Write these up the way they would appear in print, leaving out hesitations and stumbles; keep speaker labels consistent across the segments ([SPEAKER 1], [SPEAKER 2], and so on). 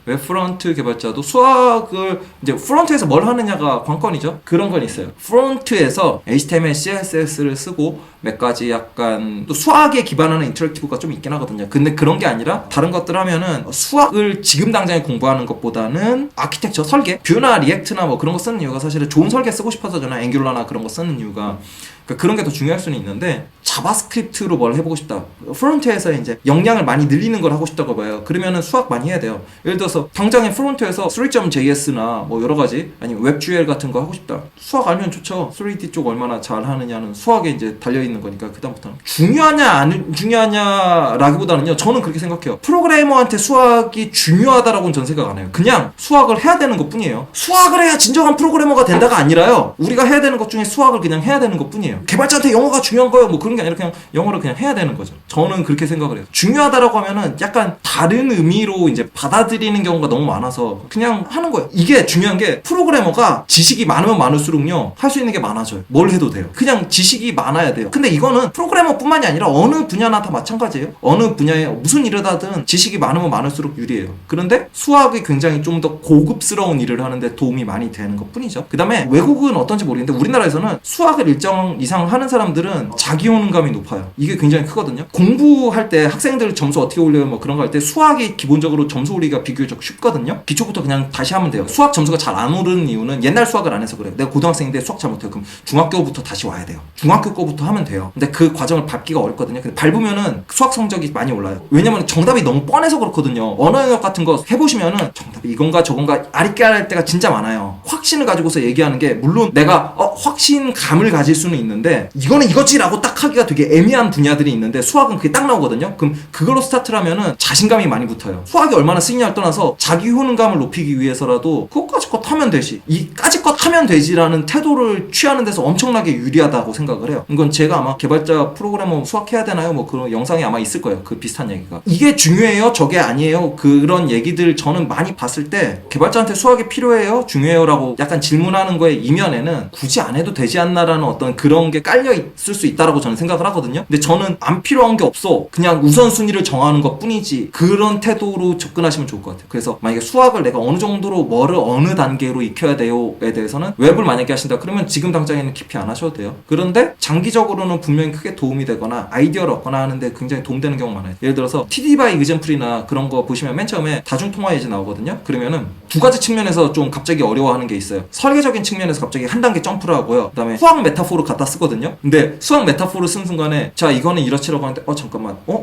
[SPEAKER 1] 웹프런트 개발자도 수학을 이제 프론트에서 뭘 하느냐가 관건이죠. 그런 건 있어요. 프론트에서 HTML, CSS를 쓰고 몇 가지 약간 또 수학에 기반하는 인터랙티브가 좀 있긴 하거든요. 근데 그런 게 아니라 다른 것들 하면은 수학을 지금 당장에 공부하는 것보다는 아키텍처, 설계, 뷰나 리액트나 뭐 그런 거 쓰는 이유가 사실은 좋은 설계 쓰고 싶어서잖아. 앵귤러나 그런 거 쓰는 이유가. 그러니까 그런 게 더 중요할 수는 있는데 자바스크립트로 뭘 해보고 싶다. 프론트에서 이제 역량을 많이 늘리는 걸 하고 싶다고 봐요. 그러면은 수학 많이 해야 돼요. 예를 들어서 당장에 프론트에서 3.js나 뭐 여러 가지 아니면 웹GL 같은 거 하고 싶다. 수학 알면 좋죠. 3D 쪽 얼마나 잘 하느냐는 수학에 이제 달려 있는 거니까 그다음부터는 중요하냐 안 중요하냐라기보다는요. 저는 그렇게 생각해요. 프로그래머한테 수학이 중요하다라고는 전 생각 안 해요. 그냥 수학을 해야 되는 것뿐이에요. 수학을 해야 진정한 프로그래머가 된다가 아니라요. 우리가 해야 되는 것 중에 수학을 그냥 해야 되는 것뿐이에요. 개발자한테 영어가 중요한 거예요. 뭐 그런 게 아니라 그냥 영어를 그냥 해야 되는 거죠. 저는 그렇게 생각을 해요. 중요하다라고 하면은 약간 다른 의미로 이제 받아들이는 경우가 너무 많아서 그냥 하는 거예요. 이게 중요한 게 프로그래머가 지식이 많으면 많을수록요 할 수 있는 게 많아져요. 뭘 해도 돼요. 그냥 지식이 많아야 돼요. 근데 이거는 프로그래머뿐만이 아니라 어느 분야나 다 마찬가지예요. 어느 분야에 무슨 일을 하든 지식이 많으면 많을수록 유리해요. 그런데 수학이 굉장히 좀 더 고급스러운 일을 하는데 도움이 많이 되는 것 뿐이죠. 그 다음에 외국은 어떤지 모르겠는데 우리나라에서는 수학을 일정 이상 하는 사람들은 자기 효능감이 높아요. 이게 굉장히 크거든요. 공부할 때 학생들 점수 어떻게 올려요 뭐 그런 거 할 때 수학이 기본적으로 점수 올리기가 비교적 쉽거든요. 기초부터 그냥 다시 하면 돼요. 수학 점수가 잘 안 오르는 이유는 옛날 수학을 안 해서 그래요. 내가 고등학생인데 수학 잘 못해요. 그럼 중학교부터 다시 와야 돼요. 중학교 거부터 하면 돼요. 근데 그 과정을 밟기가 어렵거든요. 근데 밟으면은 수학 성적이 많이 올라요. 왜냐면 정답이 너무 뻔해서 그렇거든요. 언어 영역 같은 거 해보시면은 정답이 이건가 저건가 아리까리할 때가 진짜 많아요. 확신을 가지고서 얘기하는 게 물론 내가 확신감을 가질 수는 있는데 이거는 이거지라고 딱 하기가 되게 애매한 분야들이 있는데 수학은 그게 딱 나오거든요. 그럼 그걸로 스타트를 하면은 자신감이 많이 붙어요. 수학이 얼마나 쓰이냐를 떠나서 자기 효능감을 높이기 위해서라도 그것까지 것 하면 되지 이까지 것 하면 되지라는 태도를 취하는 데서 엄청나게 유리하다고 생각을 해요. 이건 제가 아마 개발자 프로그래머 수학해야 되나요? 뭐 그런 영상이 아마 있을 거예요. 그 비슷한 얘기가. 이게 중요해요? 저게 아니에요? 그런 얘기들 저는 많이 봤을 때 개발자한테 수학이 필요해요? 중요해요? 라고 약간 질문하는 거에 이면에는 굳이 안 해도 되지 않나라는 어떤 그런 게 깔려 있을 수 있다라고 저는 생각을 하거든요. 근데 저는 안 필요한 게 없어. 그냥 우선순위를 정하는 것 뿐이지. 그런 태도로 접근하시면 좋을 것 같아요. 그래서 만약에 수학을 내가 어느 정도로 뭐를 어느 단계로 익혀야 돼요에 대해서는 웹을 만약에 하신다 그러면 지금 당장에는 깊이 안 하셔도 돼요. 그런데 장기적으로는 분명히 크게 도움이 되거나 아이디어를 얻거나 하는데 굉장히 도움되는 경우가 많아요. 예를 들어서 TD 바이 의젠플이나 그런 거 보시면 맨 처음에 다중통화 예제 나오거든요. 그러면은 두 가지 측면에서 좀 갑자기 어려워하는 게 있어요. 설계적인 측면에서 갑자기 한 단계 점프를 하고요. 그 다음에 수학 메타포를 갖다 쓰거든요. 근데 수학 메타포를 쓴 순간에 자 이거는 이렇지라고 하는데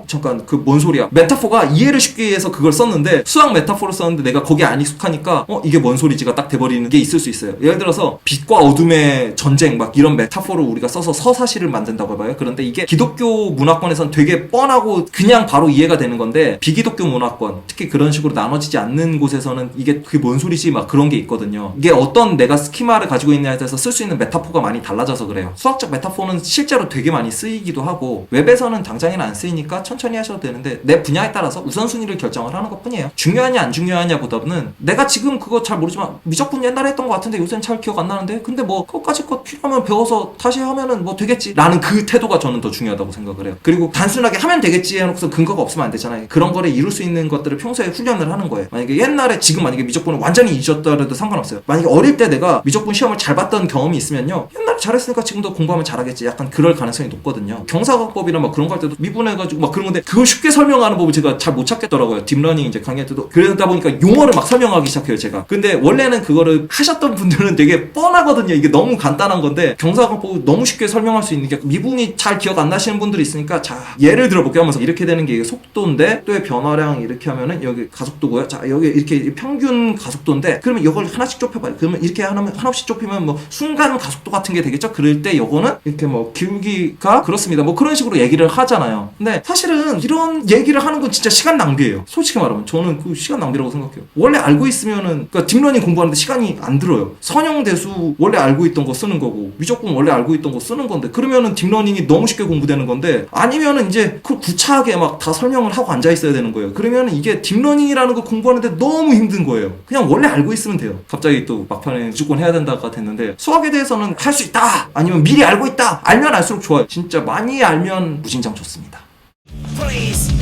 [SPEAKER 1] 잠깐 그 뭔 소리야. 메타포가 이해를 쉽게 해서 그걸 썼는데 수학 메타포를 썼는데 내가 거기에 안 익숙하니까 이게 뭔 소리지가 딱 돼버리는 게 있을 수 있어요. 예를 들어서 빛과 어둠의 전쟁 막 이런 메타포를 우리가 써서 서사시를 만든다고 해봐요. 그런데 이게 기독교 문화권에선 되게 뻔하고 그냥 바로 이해가 되는 건데 비기독교 문화권 특히 그런 식으로 나눠지지 않는 곳에서는 이게 그게 뭔 소리지 막 그런 게 있거든요. 이게 어떤 내가 스키마를 가지고 있냐에 따라서 쓸 수 있는 메타포가 많이 달라져서 그래요. 수학적 메타포는 실제로 되게 많이 쓰이기도 하고 웹에서는 당장에는 안 쓰이니까 천천히 하셔도 되는데 내 분야에 따라서 우선순위를 결정을 하는 것 뿐이에요. 중요하냐 안 중요하냐 보다는 내가 지금 그거 잘 모르지만 미적분 옛날에 했던 것 같은데 요새는 잘 기억 안 나는데 근데 뭐 그것까지 것 필요하면 배워서 다시 하면은 뭐 되겠지 라는 그 태도가 저는 더 중요하다고 생각을 해요. 그리고 단순하게 하면 되겠지 해놓고서 근거가 없으면 안 되잖아요. 그런 거를 이룰 수 있는 것들을 평소에 훈련을 하는 거예요. 만약에 옛날에 지금 만약에 미적분을 완전히 잊었더라도 상관없어요. 만약에 어릴 때 내가 미적분 시험을 잘 봤던 경험이 있으면요 옛날에 잘했으니까 지금도 공부하면 잘하겠지 약간 그럴 가능성이 높거든요. 경사각법이나 막 그런 거 할 때도 미분해가지고 막 그런 건데 그걸 쉽게 설명하는 법을 제가 잘 못 찾겠더라고요. 딥러닝 이제 강의할 때도 그러다 보니까 용어를 막 설명하기 시작해요 제가. 근데 원래는 그거를 하셨던 분들은 되게 뻔하거든요. 이게 너무 간단한 건데 경사각법을 너무 쉽게 설명할 수 있는 게 미분이 잘 기억 안 나시는 분들이 있으니까 자 예를 들어볼게요 하면서 이렇게 되는 게 속도인데 또의 변화량 이렇게 하면은 여기 가속도고요. 자 여기 이렇게 평균 가속도인데 그러면 이걸 하나씩 좁혀봐요. 그러면 이렇게 하나씩 좁히면 뭐 순간 가속도 같은 게 되겠죠. 그럴 때 요거는 이렇게 뭐 기울기가 그렇습니다. 뭐 그런 식으로 얘기를 하잖아요. 근데 사실은 이런 얘기를 하는 건 진짜 시간 낭비예요. 솔직히 말하면 저는 그 시간 낭비라고 생각해요. 원래 알고 있으면은 그러니까 딥러닝 공부하는데 시간이 안 들어요. 선형대수 원래 알고 있던 거 쓰는 거고 미적분 원래 알고 있던 거 쓰는 건데 그러면은 딥러닝이 너무 쉽게 공부되는 건데 아니면은 이제 그 구차하게 막 다 설명을 하고 앉아 있어야 되는 거예요. 그러면은 이게 딥러닝이라는 거 공부하는데 너무 힘든 거예요. 그냥 원래 알고 있으면 돼요. 갑자기 또 막판에 무조건 해야 된다가 됐는데 수학에 대해서는 할 수 있다 아니면 미리 알고 있다 알면 알수록 좋아요. 진짜 많이 알면 무진장 좋습니다. Please,